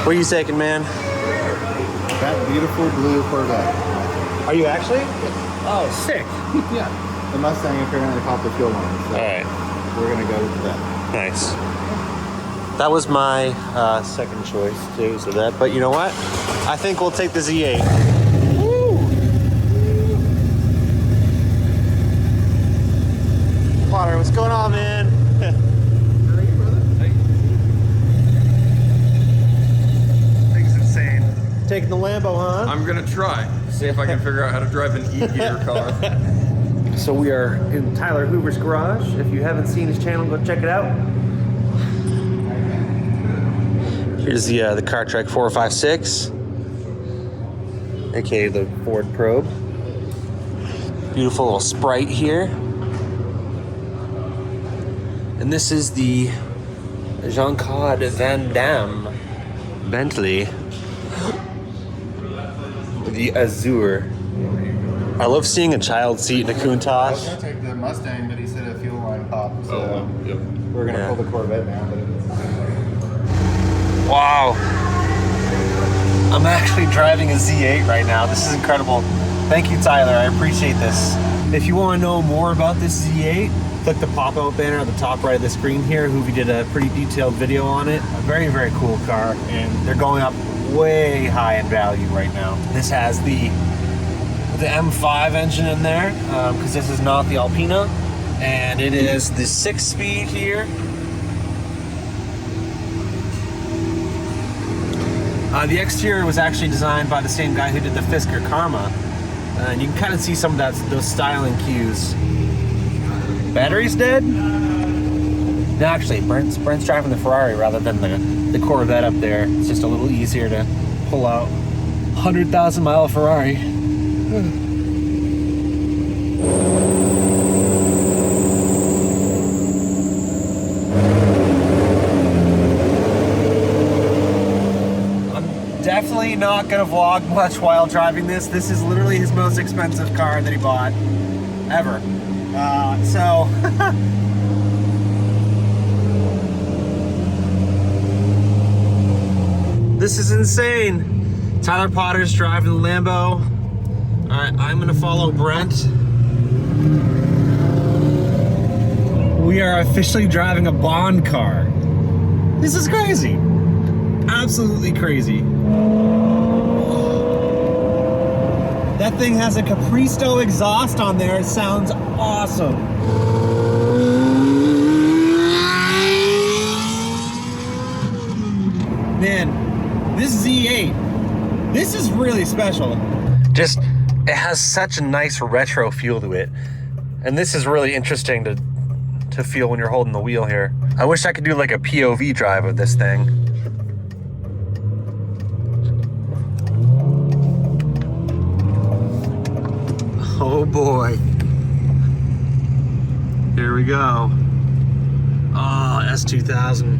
What are you taking, man? That beautiful blue Corvette. Are you actually? Oh, sick. Yeah. The Mustang apparently popped the fuel line, so alright, we're gonna go with that. nice. That was my second choice too, so that. But you know what? I think we'll take the Z8. Woo! Potter, what's going on, man? How are you, brother? Thing's insane. Taking the Lambo, huh? I'm gonna try. See if I can figure out how to drive an E-gear car. So we are in Tyler Hoover's garage. If you haven't seen his channel, go check it out. Here's the CarTrek 456, aka the Ford Probe. Beautiful little Sprite here. And this is the Jean-Claude Van Damme Bentley. The Azure. I love seeing a child seat in a I was Countach. gonna take the Mustang, but he said a fuel line popped, so Yep. we're gonna pull the Corvette now. But Wow. I'm actually driving a Z8 right now. This is incredible. Thank you, Tyler. I appreciate this. If you want to know more about this Z8, click the pop-out banner at the top right of the screen here. Hoovie did a pretty detailed video on it. A very, very cool car, and they're going up way high in value right now. This has the M5 engine in there, because this is not the Alpina, and it is the 6-speed here. The exterior was actually designed by the same guy who did the Fisker Karma, and you can kind of see some of those styling cues. Battery's dead? No, actually, Brent's driving the Ferrari rather than the Corvette up there. It's just a little easier to pull out. 100,000-mile Ferrari. Definitely not gonna vlog much while driving this. This is literally his most expensive car that he bought ever. So this is insane. Tyler Potter's driving the Lambo. All right, I'm gonna follow Brent. We are officially driving a Bond car. This is crazy. Absolutely crazy. That thing has a Capristo exhaust on there. It sounds awesome. Man, this Z8, this is really special. Just, it has such a nice retro feel to it. And this is really interesting to feel when you're holding the wheel here. I wish I could do like a POV drive of this thing. Oh boy. Here we go. Oh, S2000.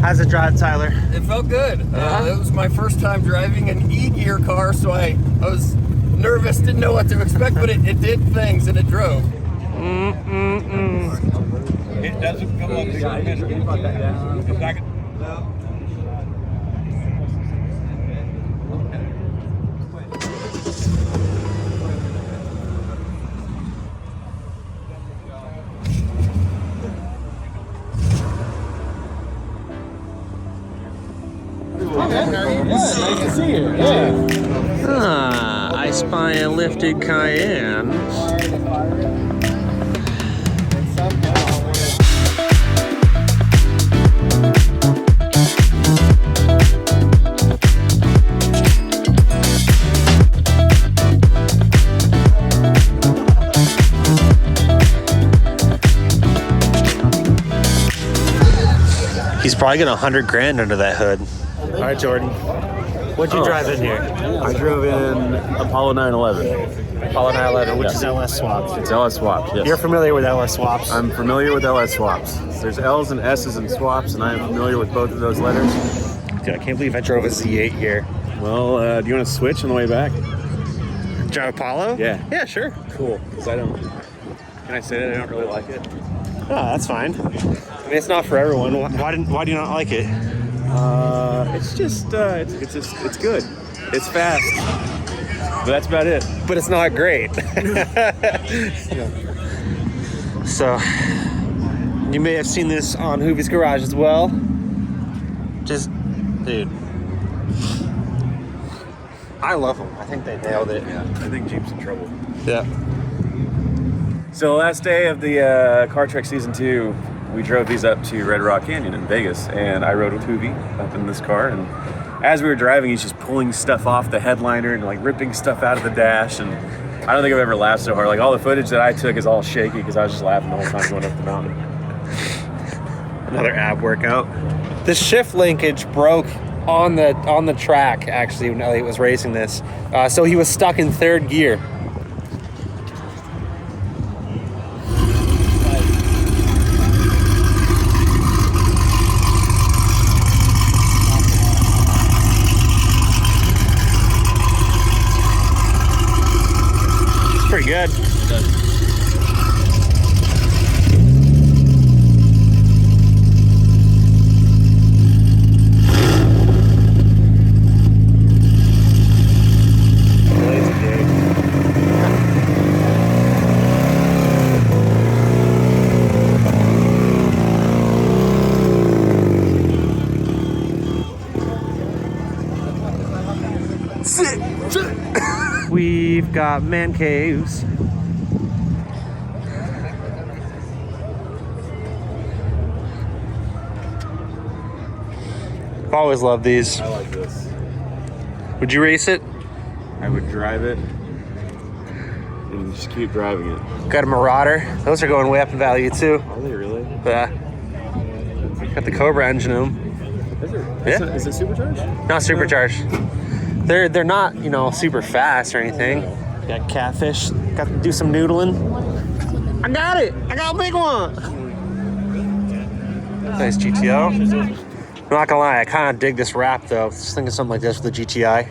How's it drive, Tyler? It felt good. It was my first time driving an E-gear car, so I was nervous, didn't know what to expect, but it did things and it drove. It doesn't come up to your minute. nice to see you. Yeah. Ah, I spy a lifted Cayenne. He's probably got 100 grand under that hood. All right, Jordan. What'd you drive in here? I drove in Apollo 911. Apollo 911, which Yeah. is LS-swapped. It's LS-swapped, yes. You're familiar with LS-swaps? I'm familiar with LS-swaps. There's L's and S's in swaps, and I am familiar with both of those letters. Dude, I can't believe I drove a Z8 here. Well, do you want to switch on the way back? Drive Apollo? Yeah. Yeah, sure. Cool, because I don't... Can I say that I don't really like it? Oh, that's fine. I mean, it's not for everyone. Why do you not like it? It's just, it's good. It's fast. But that's about it. But it's not great. So, you may have seen this on Hoovie's Garage as well. Just, dude. I love them. I think they nailed it. Yeah, I think Jeep's in trouble. Yeah. So last day of the CarTrek Season 2, we drove these up to Red Rock Canyon in Vegas, and I rode with Hoovie up in this car, and as we were driving, he's just pulling stuff off the headliner and like ripping stuff out of the dash, and I don't think I've ever laughed so hard. Like all the footage that I took is all shaky because I was just laughing the whole time going up the mountain. Another ab workout. The shift linkage broke on the track, actually, when Elliott was racing this. So he was stuck in third gear. Pretty good. We've got man caves. I've always loved these. I like this. Would you race it? I would drive it and just keep driving it. Got a Marauder. Those are going way up in value too. Are they really? Yeah. Got the Cobra engine in them. Is it? Yeah. Is it supercharged? Not supercharged. They're not, you know, super fast or anything. Got catfish. Got to do some noodling. I got it. I got a big one. Nice GTO. I'm not gonna lie, I kind of dig this wrap though. Just thinking something like this for the GTI.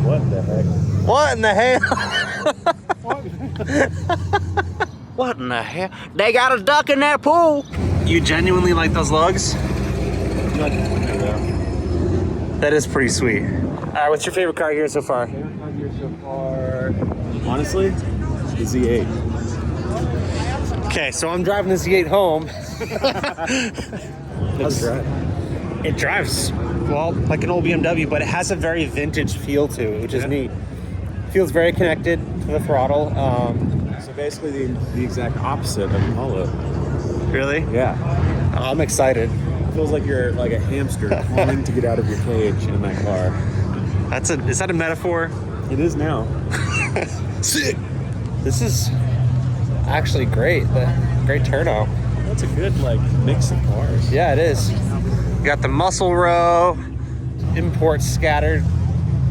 What the heck? What in the hell? What in the hell? They got a duck in that pool. You genuinely like those lugs? That is pretty sweet. All right, what's your favorite car here so far? Honestly, the Z8. Okay, so I'm driving the Z8 home. It drives, well, like an old BMW, but it has a very vintage feel to it, which is neat. Feels very connected to the throttle. So basically the exact opposite of Apollo. Really? Yeah. I'm excited. It feels like you're like a hamster clawing to get out of your cage in that car. Is that a metaphor? It is now. Sick. This is actually great. Great turnout. That's a good like mix of cars. Yeah, it is. You got the muscle row, imports scattered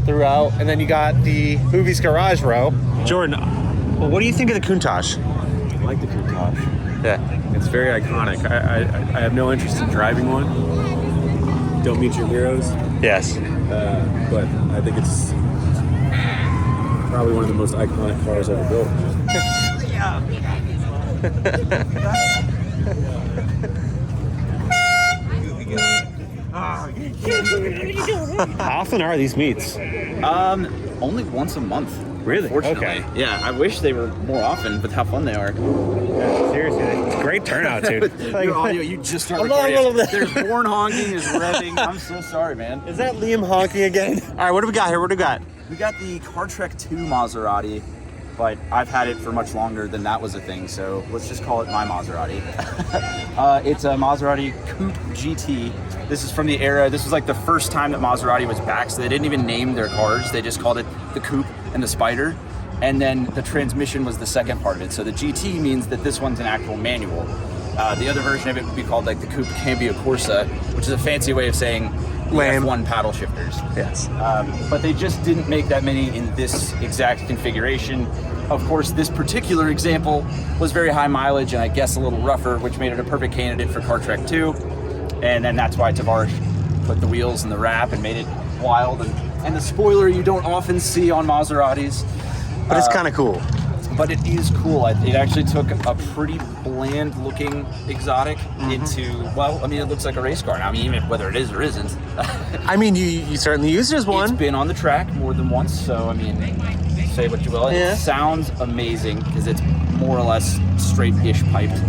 throughout, and then you got the Hoovie's Garage row. Jordan, well, what do you think of the Countach? I like the Countach. Yeah. It's very iconic. I have no interest in driving one. Don't meet your heroes. Yes. But I think it's probably one of the most iconic cars ever built. How often are these meets? Only once a month. Really? Fortunately. Okay. Yeah, I wish they were more often, but how fun they are. Yeah, seriously, it's a great turnout, dude. Your audio, you just started recording. There's horn honking, is revving. I'm so sorry, man. Is that Liam honking again? All right, what do we got here? What do we got? We got the CarTrek 2 Maserati, but I've had it for much longer than that was a thing, so let's just call it my Maserati. It's a Maserati Coupe GT. This is from the era, this was like the first time that Maserati was back, so they didn't even name their cars. They just called it the Coupe and the Spider. And then the transmission was the second part of it. So the GT means that this one's an actual manual. The other version of it would be called like the Coupe Cambio Corsa, which is a fancy way of saying Lame. F1 paddle shifters. Yes. But they just didn't make that many in this exact configuration. Of course, this particular example was very high mileage and I guess a little rougher, which made it a perfect candidate for CarTrek 2. And then that's why Tavarish put the wheels in the wrap and made it wild. And the spoiler you don't often see on Maseratis. But it's kind of cool. But it is cool. It actually took a pretty bland looking exotic into, well, I mean, it looks like a race car. Now, I mean, even whether it is or isn't. I mean, you certainly used it as one. It's been on the track more than once, so I mean, say what you will. Yeah. It sounds amazing because it's more or less straight-ish piped.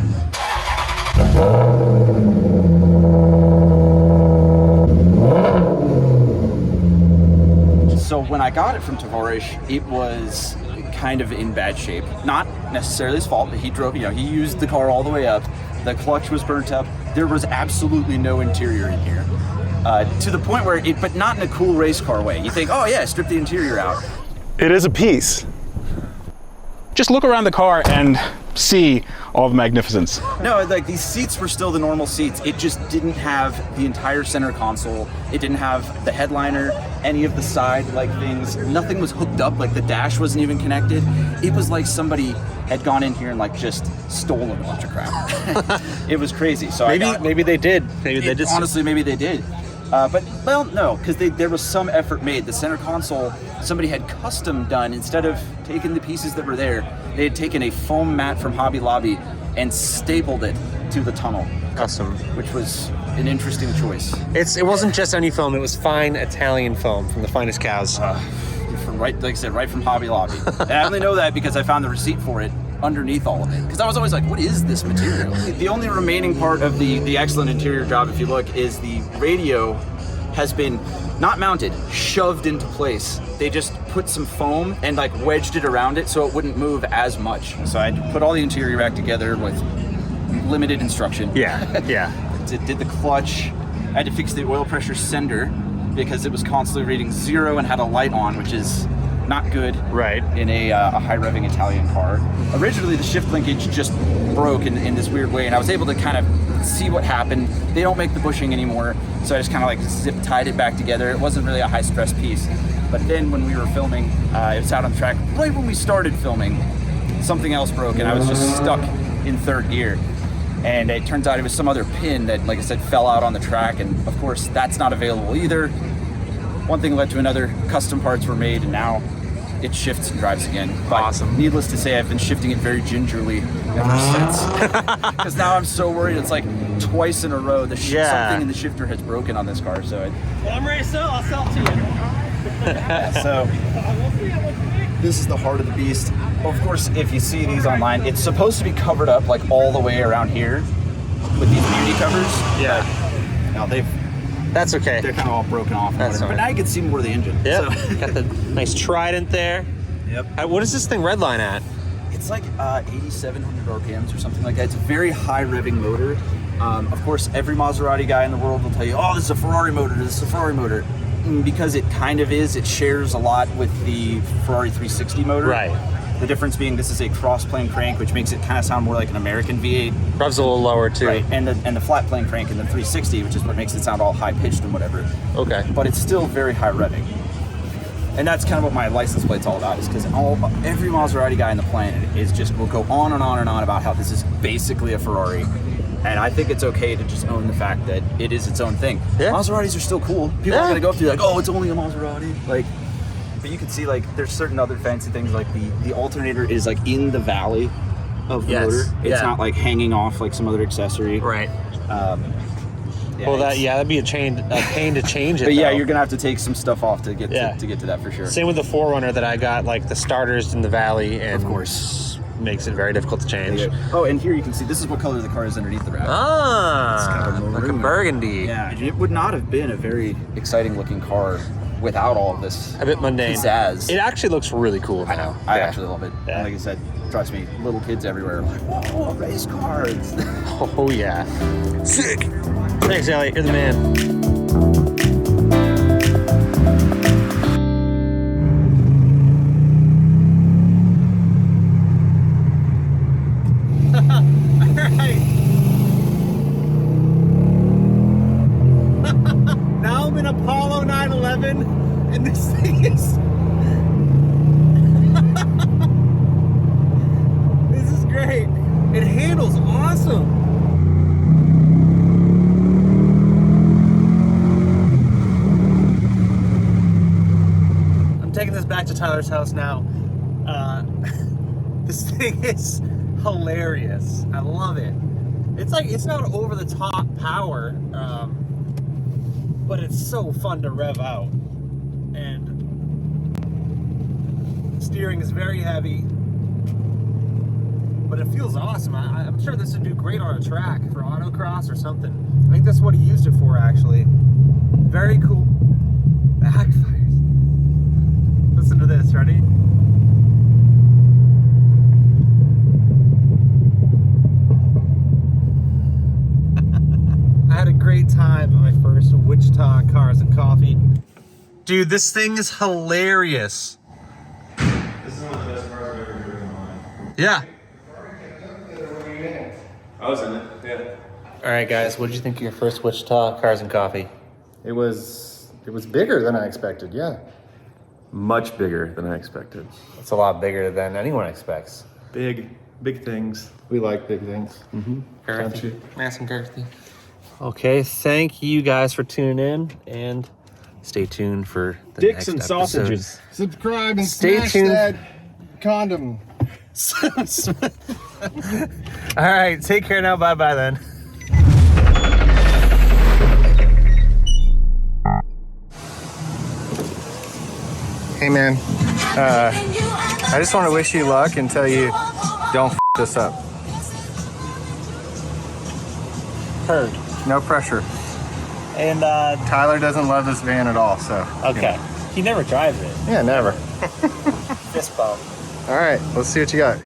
So when I got it from Tavarish, it was kind of in bad shape. Not necessarily his fault, but he drove, he used the car all the way up. The clutch was burnt up. There was absolutely no interior in here. To the point where but not in a cool race car way. You think, oh yeah, strip the interior out. It is a piece. Just look around the car and see all the magnificence. No, like these seats were still the normal seats. It just didn't have the entire center console. It didn't have the headliner, any of the side like things. Nothing was hooked up, like the dash wasn't even connected. It was like somebody had gone in here and like just stolen a bunch of crap. It was crazy. So Maybe they did. Maybe they did. Honestly, maybe they did. But, well, no, because there was some effort made. The center console, somebody had custom done. Instead of taking the pieces that were there, they had taken a foam mat from Hobby Lobby and stapled it to the tunnel. Custom. Which was an interesting choice. It wasn't just any foam, it was fine Italian foam from the finest cows. Like I said, right from Hobby Lobby. And I only know that because I found the receipt for it underneath all of it. Because I was always like, what is this material? The only remaining part of the excellent interior job, if you look, is the radio has been not mounted, shoved into place. They just put some foam and like wedged it around it so it wouldn't move as much. So I had to put all the interior back together with limited instruction. Yeah. Did the clutch. I had to fix the oil pressure sender because it was constantly reading 0 and had a light on, which is not good in a high revving Italian car. Originally the shift linkage just broke in this weird way and I was able to kind of see what happened. They don't make the bushing anymore, so I just kind of like zip tied it back together. It wasn't really a high stress piece. But then when we were filming, it was out on the track, right when we started filming, something else broke and I was just stuck in third gear. And it turns out it was some other pin that, like I said, fell out on the track, and of course that's not available either. One thing led to another, custom parts were made, and now it shifts and drives again. But awesome. Needless to say, I've been shifting it very gingerly ever since. Because now I'm so worried. It's like twice in a row something in the shifter has broken on this car. So Well, I'm ready to sell. I'll sell it to you. so this is the heart of the beast. Of course, if you see these online, it's supposed to be covered up like all the way around here with these beauty covers. Yeah. Now That's okay. they're kind of all broken off. That's But all right. now you can see more of the engine. Yeah. So. Got the nice Trident there. Yep. What is this thing redline at? It's like 8,700 RPMs or something like that. It's a very high revving motor. Of course, every Maserati guy in the world will tell you, oh, this is a Ferrari motor, this is a Ferrari motor. Because it kind of is, it shares a lot with the Ferrari 360 motor. Right. The difference being this is a cross-plane crank, which makes it kind of sound more like an American V8. Revs a little lower too. Right, and the flat plane crank in the 360, which is what makes it sound all high-pitched and whatever. Okay. But it's still very high revving. And that's kind of what my license plate's all about, is because every Maserati guy on the planet will go on and on and on about how this is basically a Ferrari. And I think it's okay to just own the fact that it is its own thing. Yeah. Maseratis are still cool. People are gonna go up to you like, oh, it's only a Maserati. But you can see there's certain other fancy things like the alternator is like in the valley of the motor. It's not like hanging off like some other accessory. Right. Well, that'd be a pain to change it. But yeah, though. you're gonna have to take some stuff off to get to that for sure. Same with the 4Runner that I got, like the starters in the valley, and of course makes it very difficult to change. Oh, and here you can see this is what color the car is underneath the wrap. Ah, it's kind of a like a burgundy. Yeah, it would not have been a very exciting looking car without all of this. A bit mundane. Pizzazz. It actually looks really cool now. I know. I actually love it. Yeah. And like I said, trust me, little kids everywhere are like, whoa, race cars. Oh yeah. Sick. Thanks, Elliott. You're the man. Alright. man, this thing is... This is great. It handles awesome. I'm taking this back to Tyler's house now. This thing is hilarious. I love it. It's like, it's not over the top power, but it's so fun to rev out. And steering is very heavy, but it feels awesome. I'm sure this would do great on a track for autocross or something. I think that's what he used it for, actually. Very cool. Backfires. Listen to this, ready? I had a great time at my first Wichita Cars and Coffee. Dude, this thing is hilarious. This is one of the best cars I've ever driven in my life. Yeah. I was in it, yeah. All right, guys, what did you think of your first Wichita Cars and Coffee? It was bigger than I expected. Yeah. Much bigger than I expected. It's a lot bigger than anyone expects. Big things. We like big things. Girthy. Nice and girthy. Okay, thank you guys for tuning in, and stay tuned for the Dicks next and episode. sausages. Subscribe and Stay smash tuned. that condom. All right, take care now. Bye-bye then. Hey man, I just want to wish you luck and tell you don't f this up. Heard. No pressure. And, Tyler doesn't love this van at all, so. okay. He never drives it. Yeah, never. Fist bump. All right, let's see what you got.